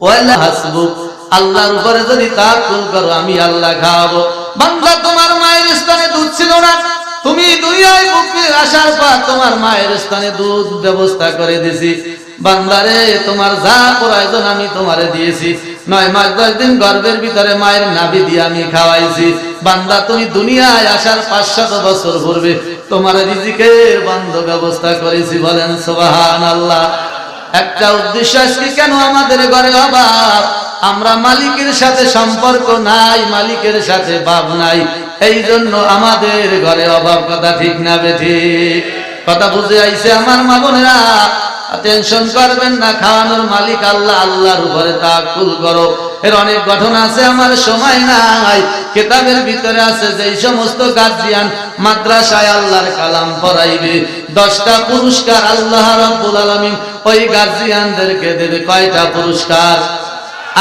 ওয়ালা হাসবুক, আল্লাহর উপরে যদি তাওয়াক্কুল করো আমি আল্লাহ খাওয়াবো। বান্দা, তোমার মায়ের স্তনে দুধ ছিল না, তুমি দুনিয়ায় বুকে আসার পর তোমার মায়ের স্তনে দুধ ব্যবস্থা করে দিয়েছি। বান্দারে, তোমার যা প্রয়োজন আমি তোমারে দিয়েছি। 9 মাস 10 দিন গর্ভের ভিতরে মায়ের নাভি দিয়ে আমি খাওয়াইছি। বান্দা, তুমি দুনিয়ায় আসার 500 বছর পূর্বে তোমার রিজিকের বন্ধ ব্যবস্থা করেছি। বলেন সুবহানাল্লাহ। একটা উদ্দেশ্য আজকে কেন আমাদের ঘরে অভাব? আমরা মালিকের সাথে সম্পর্ক নাই, মালিকের সাথে ভাব নাই, এই জন্য আমাদের ঘরে অভাব। কথা ঠিক না বেঠিক? কথা বুঝে আইছে আমার মা বোনেরা? টেনশন করবেন না, খাওয়ানোর মালিক আল্লাহ, আল্লাহর উপরে তাওয়াক্কুল করো। এর অনেক ঘটনা আছে, আমার সময় নাই। কিতাবের ভিতরে আছে যে সমস্ত গার্জিয়ান মাদ্রাসায় আল্লাহর কালাম পড়াইবে 10টা পুরস্কার আল্লাহ রাব্বুল আলামিন ওই গার্জিয়ানদেরকে দেবে। কয়টা পুরস্কার?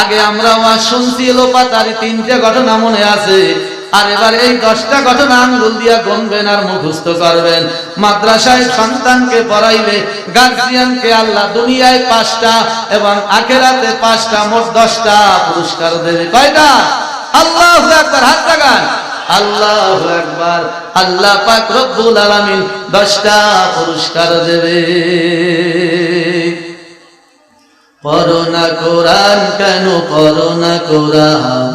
আগে আমরা ওয়াজ শুনছি লোপাতারি 3টে ঘটনা মনে আছে, আর এবার এই 10টা ঘটনা আঙ্গুল দিয়া গুনবেন আর মুখস্থ করবেন। মাদ্রাসায় সন্তানকে পড়াইলে গার্জিয়ানকে আল্লাহ দুনিয়ায় 5টা এবং আখিরাতে 5টা, মোট 10টা পুরস্কার দেবে। কয়টা? আল্লাহু আকবার, হাত লাগান। আল্লাহু আকবার। আল্লাহ পাক রব্বুল আলামিন 10টা পুরস্কার দেবে। পড়ো না কোরআন, কেন পড়ো না কোরআন?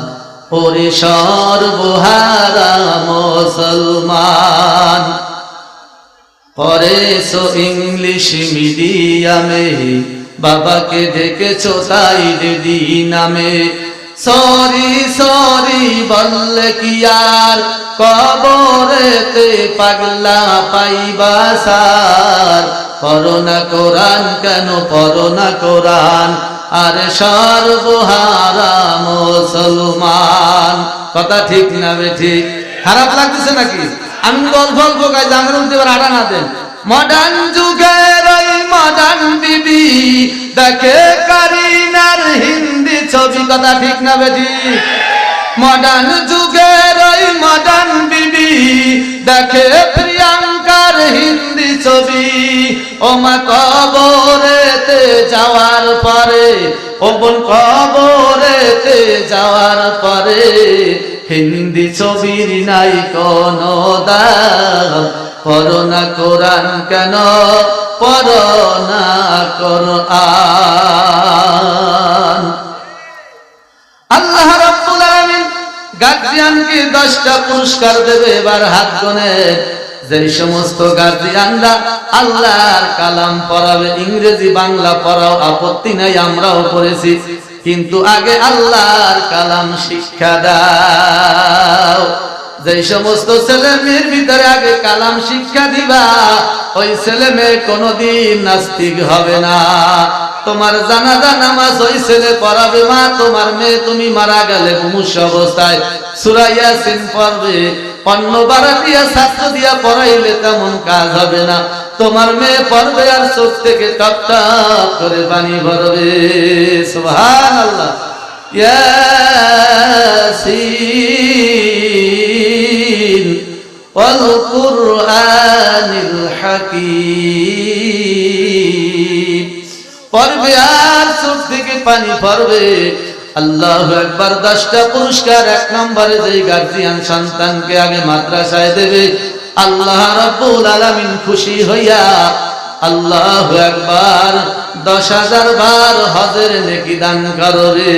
ওরে সর্বহারা মুসলমান, পড়েছো ইংলিশ মিডিয়ামে, বাবাকে দেখেছো তাই দিদি নামে। সরি সরি বললে কি আর কবরেতে পাগলা পাইবা সার? পড়ো না কোরআন, কেন পড়ো না কোরআন? আরে সর্বহারা মুসলমান। কথা ঠিক না বেঠিক? খারাপ লাগতেছে নাকি? আমি অল্প অল্প গাই, জানার মধ্যে এবার আড়া না দেন। মডার্ন যুগের ওই মডার্ন বিবি দেখে কারিনার হিন্দি ছবি। কথা ঠিক না বেঠিক? মডার্ন যুগের ওই মডার্ন বিবি দেখে প্রিয়াঙ্কার হিন্দি ছবি। ও মা, কবরেতে যাওয়ার পরে, ও বোন, কবরেতে যাওয়ার পরে হিন্দি ছবির নাই কোনো দাম। পড়ো না কোরআন, কেন পড়ো না কোরআন? আল্লাহ রাব্বুল আলামিন গার্জিয়ানকে 10টা পুরস্কার দেবে। এবার হাত গোনেন। যে সমস্ত গার্জিয়ানরা আল্লাহর কালাম পড়াবে, ইংরেজি বাংলা পড়াও, আপত্তি নাই, আমরাও পড়েছি, কিন্তু আগে আল্লাহর কালাম শিক্ষা দাও। যে সমস্ত ছেলে মেয়ের ভিতরে আগে কালাম শিক্ষা দিবা, ওই ছেলে মেয়ে কোনোদিন নাস্তিক হবে না। তোমার জানাজা নামাজ ওই ছেলে পড়াবে মা। তোমার মেয়ে তুমি মারা গেলে মুমূর্ষু অবস্থায় সূরা ইয়াসিন পড়বে। অন্য বারাতিয়া ছাত্র দিয়া পড়াইলে তেমন কাজ হবে না। তোমার মেয়ে পড়বে আর চোখ থেকে টপ টপ করে পানি ভরবে। সুবহানাল্লাহ। ইয়াসিন ওয়াল কুরআনিল হাকীম পড়বে আর চোখ থেকে পানি পড়বে। আল্লাহু আকবার। 10টা পুরস্কার। 1 নম্বরে যে গার্জিয়ান সন্তানকে আগে মাদ্রাসায় দেবে, আল্লাহ রাব্বুল আলামিন খুশি হইয়া আল্লাহু আকবার 10,000 বার হজের নেকি দান করবে।